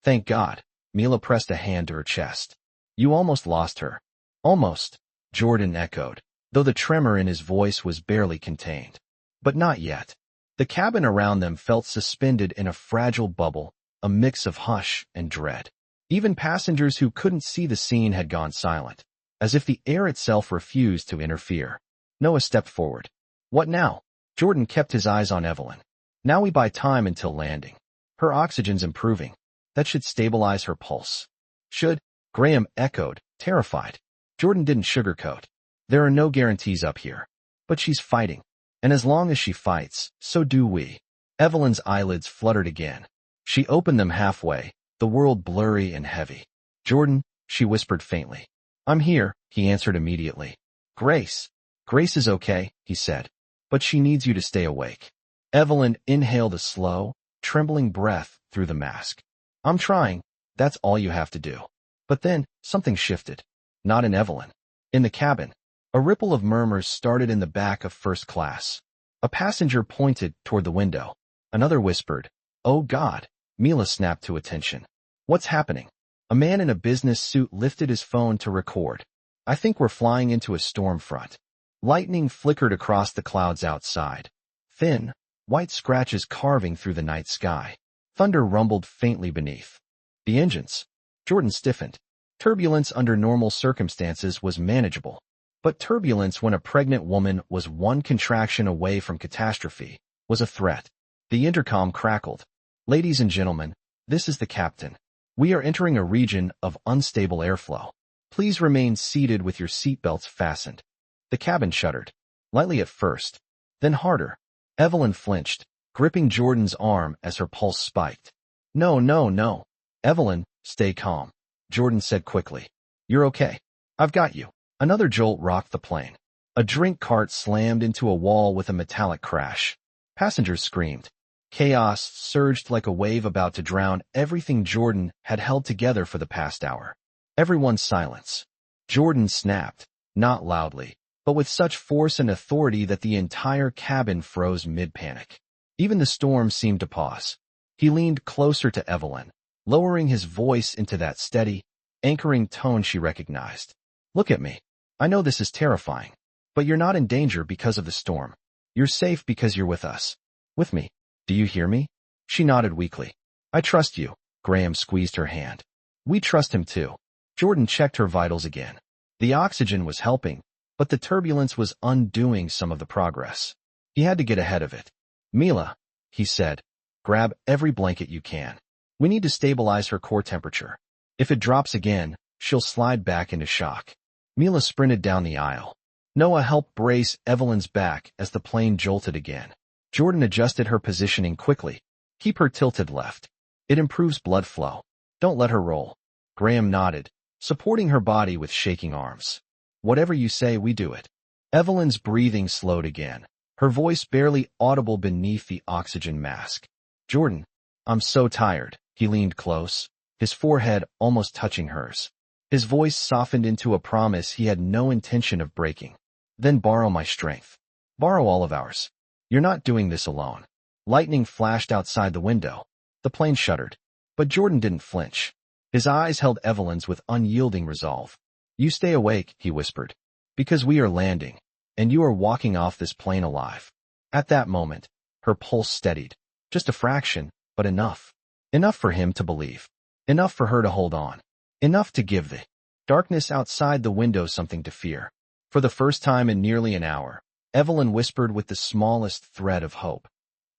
Thank God." Mila pressed a hand to her chest. "You almost lost her." "Almost," Jordan echoed, though the tremor in his voice was barely contained. "But not yet." The cabin around them felt suspended in a fragile bubble, a mix of hush and dread. Even passengers who couldn't see the scene had gone silent, as if the air itself refused to interfere. Noah stepped forward. "What now?" Jordan kept his eyes on Evelyn. "Now we buy time until landing. Her oxygen's improving. That should stabilize her pulse." "Should?" Graham echoed, terrified. Jordan didn't sugarcoat. "There are no guarantees up here. But she's fighting. And as long as she fights, so do we." Evelyn's eyelids fluttered again. She opened them halfway, the world blurry and heavy. "Jordan," she whispered faintly. "I'm here," he answered immediately. Grace is okay," he said. "But she needs you to stay awake." Evelyn inhaled a slow, trembling breath through the mask. "I'm trying. That's all you have to do." But then, something shifted. Not in Evelyn. In the cabin. A ripple of murmurs started in the back of first class. A passenger pointed toward the window. Another whispered, "Oh God." Mila snapped to attention. "What's happening?" A man in a business suit lifted his phone to record. "I think we're flying into a storm front." Lightning flickered across the clouds outside. Thin, white scratches carving through the night sky. Thunder rumbled faintly beneath. The engines. Jordan stiffened. Turbulence under normal circumstances was manageable. But turbulence when a pregnant woman was one contraction away from catastrophe was a threat. The intercom crackled. "Ladies and gentlemen, this is the captain. We are entering a region of unstable airflow. Please remain seated with your seatbelts fastened." The cabin shuddered. Lightly at first, then harder. Evelyn flinched, gripping Jordan's arm as her pulse spiked. No. "Evelyn, stay calm," Jordan said quickly. "You're okay. I've got you." Another jolt rocked the plane. A drink cart slammed into a wall with a metallic crash. Passengers screamed. Chaos surged like a wave about to drown everything Jordan had held together for the past hour. Everyone's silence. Jordan snapped, not loudly, but with such force and authority that the entire cabin froze mid-panic. Even the storm seemed to pause. He leaned closer to Evelyn, lowering his voice into that steady, anchoring tone she recognized. "Look at me. I know this is terrifying, but you're not in danger because of the storm. You're safe because you're with us. With me. Do you hear me?" She nodded weakly. "I trust you." Graham squeezed her hand. "We trust him too." Jordan checked her vitals again. The oxygen was helping, but the turbulence was undoing some of the progress. He had to get ahead of it. Mila, he said, grab every blanket you can. We need to stabilize her core temperature. If it drops again, she'll slide back into shock. Mila sprinted down the aisle. Noah helped brace Evelyn's back as the plane jolted again. Jordan adjusted her positioning quickly. Keep her tilted left. It improves blood flow. Don't let her roll. Graham nodded, supporting her body with shaking arms. Whatever you say, we do it. Evelyn's breathing slowed again, her voice barely audible beneath the oxygen mask. Jordan, I'm so tired. He leaned close, his forehead almost touching hers. His voice softened into a promise he had no intention of breaking. Then borrow my strength. Borrow all of ours. You're not doing this alone. Lightning flashed outside the window. The plane shuddered. But Jordan didn't flinch. His eyes held Evelyn's with unyielding resolve. You stay awake, he whispered. Because we are landing, and you are walking off this plane alive. At that moment, her pulse steadied. Just a fraction, but enough. Enough for him to believe. Enough for her to hold on. Enough to give the darkness outside the window something to fear. For the first time in nearly an hour, Evelyn whispered with the smallest thread of hope.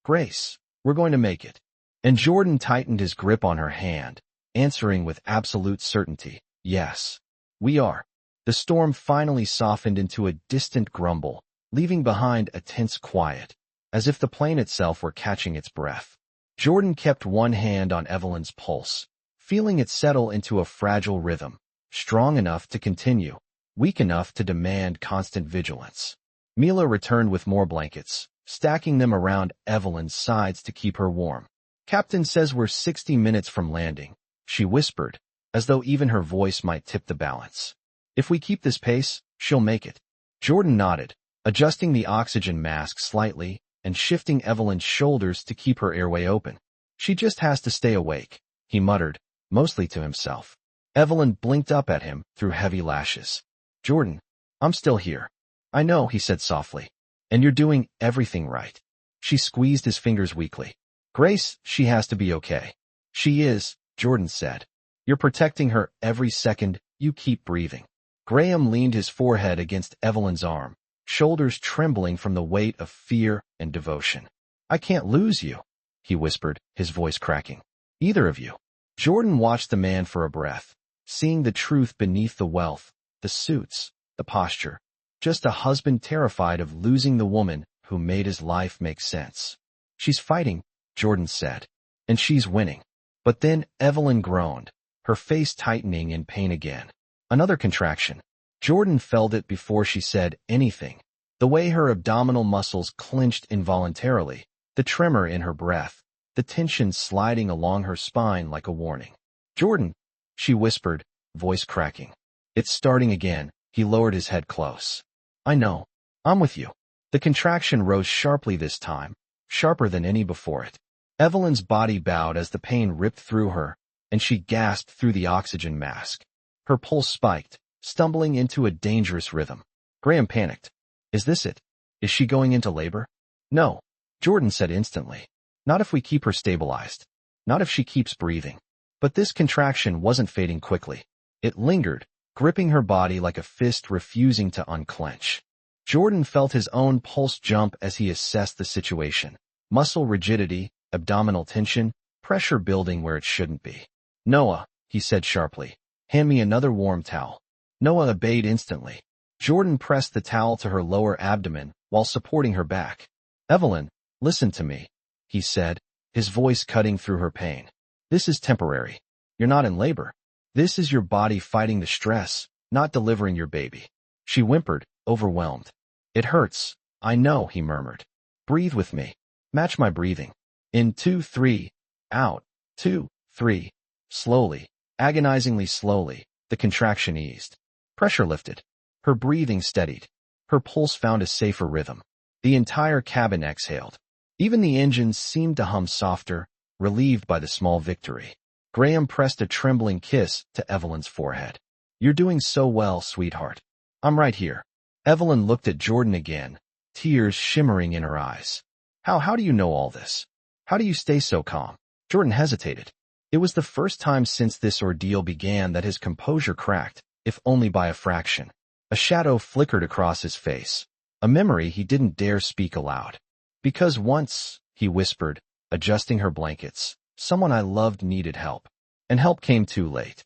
Grace, we're going to make it. And Jordan tightened his grip on her hand, answering with absolute certainty, yes, we are. The storm finally softened into a distant grumble, leaving behind a tense quiet, as if the plane itself were catching its breath. Jordan kept one hand on Evelyn's pulse, feeling it settle into a fragile rhythm, strong enough to continue, weak enough to demand constant vigilance. Mila returned with more blankets, stacking them around Evelyn's sides to keep her warm. Captain says we're 60 minutes from landing, she whispered, as though even her voice might tip the balance. If we keep this pace, she'll make it. Jordan nodded, adjusting the oxygen mask slightly and shifting Evelyn's shoulders to keep her airway open. She just has to stay awake, he muttered, mostly to himself. Evelyn blinked up at him through heavy lashes. Jordan, I'm still here. I know, he said softly. And you're doing everything right. She squeezed his fingers weakly. Grace, she has to be okay. She is, Jordan said. You're protecting her every second, you keep breathing. Graham leaned his forehead against Evelyn's arm, shoulders trembling from the weight of fear and devotion. I can't lose you, he whispered, his voice cracking. Either of you. Jordan watched the man for a breath, seeing the truth beneath the wealth, the suits, the posture. Just a husband terrified of losing the woman who made his life make sense. She's fighting, Jordan said, and she's winning. But then Evelyn groaned, her face tightening in pain again. Another contraction. Jordan felt it before she said anything. The way her abdominal muscles clenched involuntarily, the tremor in her breath, the tension sliding along her spine like a warning. Jordan, she whispered, voice cracking. It's starting again. He lowered his head close. I know. I'm with you. The contraction rose sharply this time, sharper than any before it. Evelyn's body bowed as the pain ripped through her, and she gasped through the oxygen mask. Her pulse spiked, stumbling into a dangerous rhythm. Graham panicked. Is this it? Is she going into labor? No, Jordan said instantly. Not if we keep her stabilized. Not if she keeps breathing. But this contraction wasn't fading quickly. It lingered, gripping her body like a fist refusing to unclench. Jordan felt his own pulse jump as he assessed the situation. Muscle rigidity, abdominal tension, pressure building where it shouldn't be. Noah, he said sharply, hand me another warm towel. Noah obeyed instantly. Jordan pressed the towel to her lower abdomen while supporting her back. Evelyn, listen to me, he said, his voice cutting through her pain. This is temporary. You're not in labor. This is your body fighting the stress, not delivering your baby. She whimpered, overwhelmed. It hurts. I know, he murmured. Breathe with me. Match my breathing. In 2, 3. Out. 2, 3. Slowly, agonizingly slowly, the contraction eased. Pressure lifted. Her breathing steadied. Her pulse found a safer rhythm. The entire cabin exhaled. Even the engines seemed to hum softer, relieved by the small victory. Graham pressed a trembling kiss to Evelyn's forehead. You're doing so well, sweetheart. I'm right here. Evelyn looked at Jordan again, tears shimmering in her eyes. How do you know all this? How do you stay so calm? Jordan hesitated. It was the first time since this ordeal began that his composure cracked, if only by a fraction. A shadow flickered across his face, a memory he didn't dare speak aloud. Because once, he whispered, adjusting her blankets, someone I loved needed help. And help came too late.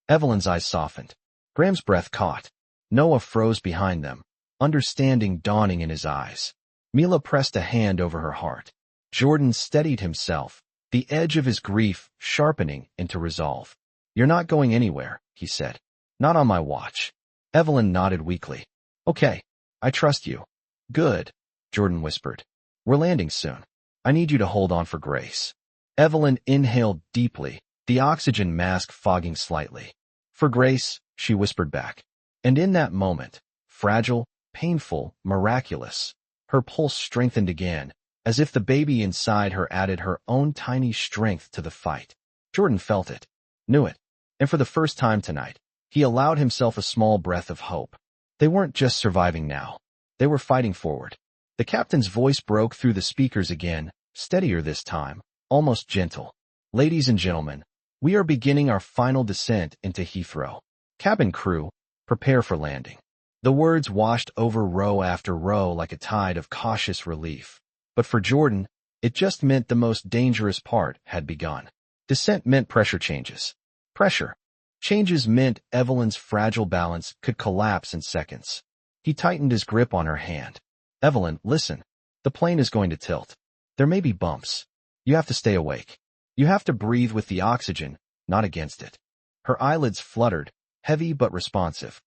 Evelyn's eyes softened. Graham's breath caught. Noah froze behind them, understanding dawning in his eyes. Mila pressed a hand over her heart. Jordan steadied himself, the edge of his grief sharpening into resolve. You're not going anywhere, he said. Not on my watch. Evelyn nodded weakly. Okay, I trust you. Good, Jordan whispered. We're landing soon. I need you to hold on for grace. Evelyn inhaled deeply, the oxygen mask fogging slightly. For grace, she whispered back. And in that moment, fragile, painful, miraculous, her pulse strengthened again, as if the baby inside her added her own tiny strength to the fight. Jordan felt it, knew it, and for the first time tonight, he allowed himself a small breath of hope. They weren't just surviving now. They were fighting forward. The captain's voice broke through the speakers again, steadier this time, almost gentle. Ladies and gentlemen, we are beginning our final descent into Heathrow. Cabin crew, prepare for landing. The words washed over row after row like a tide of cautious relief. But for Jordan, it just meant the most dangerous part had begun. Descent meant pressure changes. Pressure changes meant Evelyn's fragile balance could collapse in seconds. He tightened his grip on her hand. Evelyn, listen. The plane is going to tilt. There may be bumps. You have to stay awake. You have to breathe with the oxygen, not against it. Her eyelids fluttered, heavy but responsive.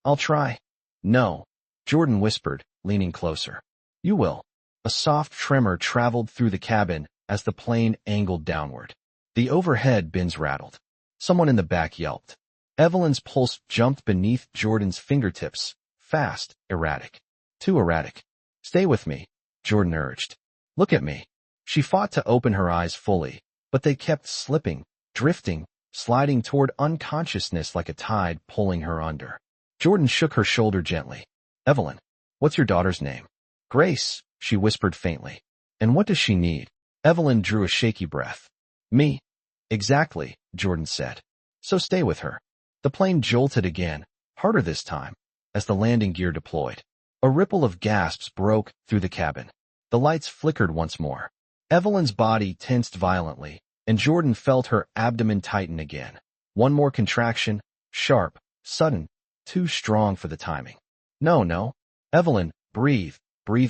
I'll try. No, Jordan whispered, leaning closer. You will. A soft tremor traveled through the cabin as the plane angled downward. The overhead bins rattled. Someone in the back yelped. Evelyn's pulse jumped beneath Jordan's fingertips, fast, erratic. Too erratic. Stay with me, Jordan urged. Look at me. She fought to open her eyes fully, but they kept slipping, drifting, sliding toward unconsciousness like a tide pulling her under. Jordan shook her shoulder gently. Evelyn, what's your daughter's name? Grace, she whispered faintly. And what does she need? Evelyn drew a shaky breath. Me. Exactly, Jordan said. So stay with her. The plane jolted again, harder this time, as the landing gear deployed. A ripple of gasps broke through the cabin. The lights flickered once more. Evelyn's body tensed violently, and Jordan felt her abdomen tighten again. One more contraction, sharp, sudden, too strong for the timing. No. Evelyn, breathe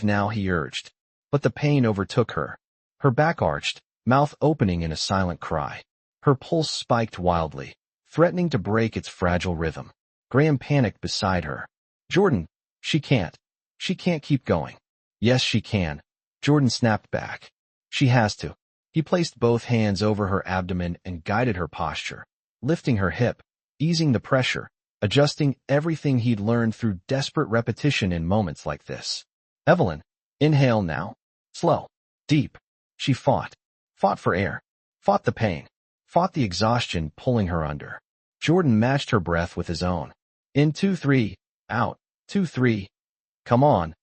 now, he urged. But the pain overtook her. Her back arched, mouth opening in a silent cry. Her pulse spiked wildly, threatening to break its fragile rhythm. Graham panicked beside her. Jordan, she can't keep going. Yes, she can. Jordan snapped back. She has to. He placed both hands over her abdomen and guided her posture, lifting her hip, easing the pressure, adjusting everything he'd learned through desperate repetition in moments like this. Evelyn, inhale now. Slow. Deep. She fought for air, fought the pain, fought the exhaustion pulling her under. Jordan matched her breath with his own. In 2, 3, out, 2, 3. Come on.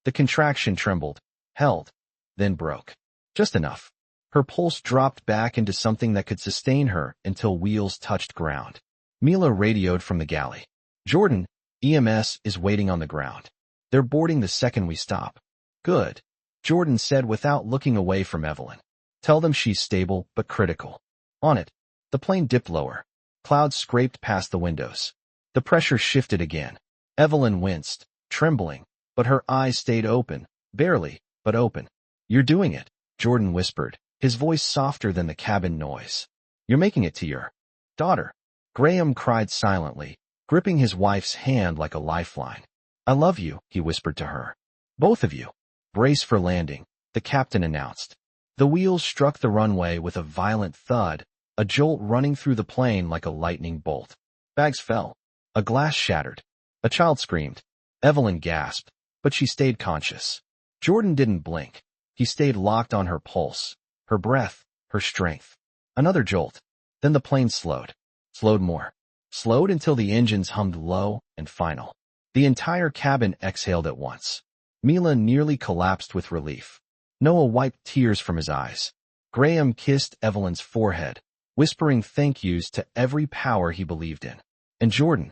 The contraction trembled, held, then broke. Just enough. Her pulse dropped back into something that could sustain her until wheels touched ground. Mila radioed from the galley. Jordan, EMS is waiting on the ground. They're boarding the second we stop. Good, Jordan said without looking away from Evelyn. Tell them she's stable but critical. On it. The plane dipped lower. Clouds scraped past the windows. The pressure shifted again. Evelyn winced, trembling, but her eyes stayed open, barely, but open. You're doing it, Jordan whispered, his voice softer than the cabin noise. You're making it to your daughter. Graham cried silently, gripping his wife's hand like a lifeline. I love you, he whispered to her. Both of you. Brace for landing, the captain announced. The wheels struck the runway with a violent thud, a jolt running through the plane like a lightning bolt. Bags fell. A glass shattered. A child screamed. Evelyn gasped, but she stayed conscious. Jordan didn't blink. He stayed locked on her pulse, her breath, her strength. Another jolt. Then the plane slowed. Slowed more. Slowed until the engines hummed low and final. The entire cabin exhaled at once. Mila nearly collapsed with relief. Noah wiped tears from his eyes. Graham kissed Evelyn's forehead, whispering thank yous to every power he believed in. And Jordan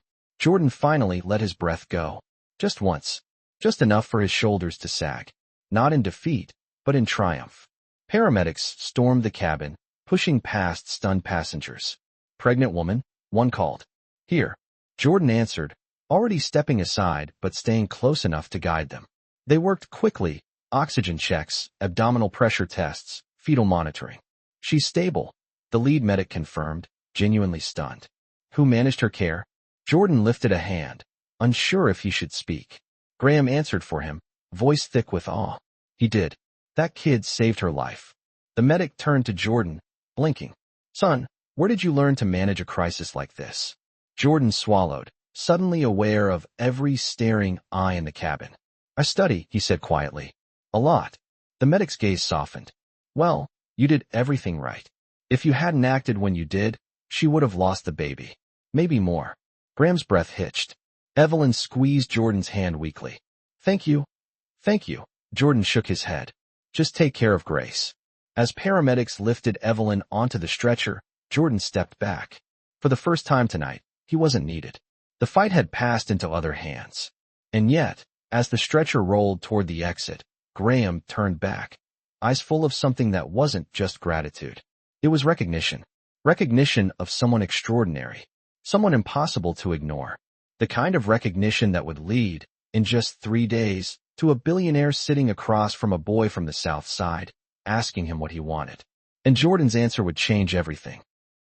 finally let his breath go. Just once. Just enough for his shoulders to sag. not in defeat, but in triumph. Paramedics stormed the cabin, pushing past stunned passengers. "Pregnant woman," one called. "Here," Jordan answered, already stepping aside but staying close enough to guide them. They worked quickly: oxygen checks, abdominal pressure tests, fetal monitoring. "She's stable," the lead medic confirmed, genuinely stunned. "Who managed her care?" Jordan lifted a hand, unsure if he should speak. Graham answered for him, voice thick with awe. "He did. That kid saved her life." The medic turned to Jordan, blinking. "Son, where did you learn to manage a crisis like this?" Jordan swallowed, suddenly aware of every staring eye in the cabin. "I study," he said quietly. "A lot." The medic's gaze softened. "Well, you did everything right. If you hadn't acted when you did, she would have lost the baby. Maybe more." Graham's breath hitched. Evelyn squeezed Jordan's hand weakly. "Thank you." "Thank you." Jordan shook his head. "Just take care of Grace." As paramedics lifted Evelyn onto the stretcher, Jordan stepped back. For the first time tonight, he wasn't needed. The fight had passed into other hands. And yet, as the stretcher rolled toward the exit, Graham turned back, eyes full of something that wasn't just gratitude. It was recognition. Recognition of someone extraordinary, someone impossible to ignore. The kind of recognition that would lead, in just 3 days, to a billionaire sitting across from a boy from the South Side, asking him what he wanted. And Jordan's answer would change everything.